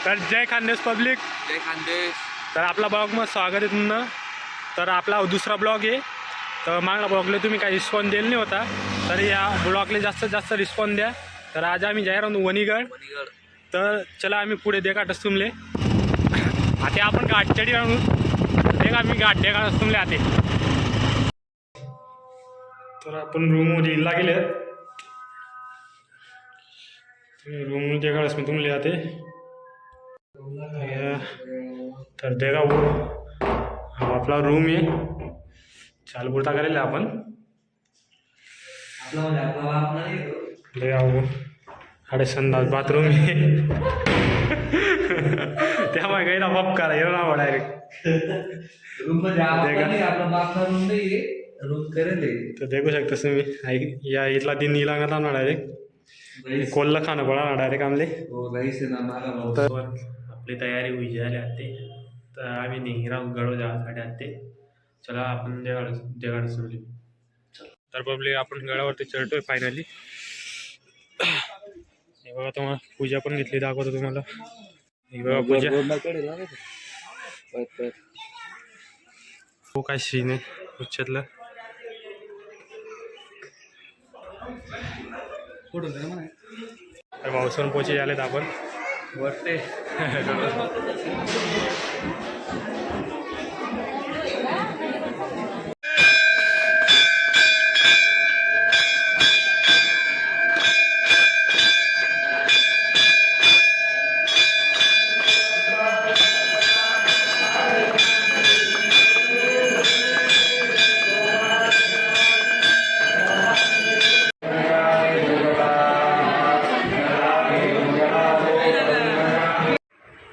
तर जय खानदेश पब्लिक. जय खानदेश. तर आपला ब्लॉगमध्ये स्वागत आहे तुमचं. तर आपला दुसरा ब्लॉग आहे. तर मागला ब्लॉगला तुम्ही काही रिस्पॉन्स दिला नाही होता, तर या ब्लॉगला जास्तीत जास्त रिस्पॉन्स द्या. तर आज आम्ही जाहीर आहोत वणीगड. तर चला आम्ही पुढे देखाटच तुमले आता आपण घाट चढी आणू देख आम्ही घाट देखाटच तुमले आते. तर आपण रूममध्ये इल्ला गेले. रूम देखाडस मी तुमले आते. तर देगा वो हा आपला रूम आहे. चाल बुरता करेल आपण ले आओ. अरे संडास बाथरूम आहे त्यामुळे काही ना बाप करा येऊ ना डायरेक्ट रूम करेल. तर देखू शकता तुम्ही या इथला दिन इला ना डायरेक्ट कोल्ला खाणं पडा ना डायरेक्ट आमले. तर आपली तयारी होई झाली आते. तर आम्ही निघरा गडो जाण्यासाठी आते. चला आपण देवाड सुरली. तर पब्लिक आपण गडावरती चढतोय फायनली. हे बघा तुम्हाला पूजा पण घेतली दाखवतो तुम्हाला. हे बघा पूजा हो काय सीन आहे उच्चतलं. तर पावसावर पोचे आलेत आपण वाटते.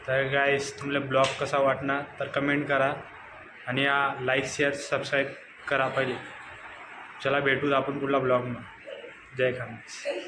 तर गाईस तुम्हाला ब्लॉग कसा वाटणार तर कमेंट करा आणि लाईक शेअर सबस्क्राईब करा पहिले. चला भेटू आपण पुढला ब्लॉगमध्ये. जय खानदेश.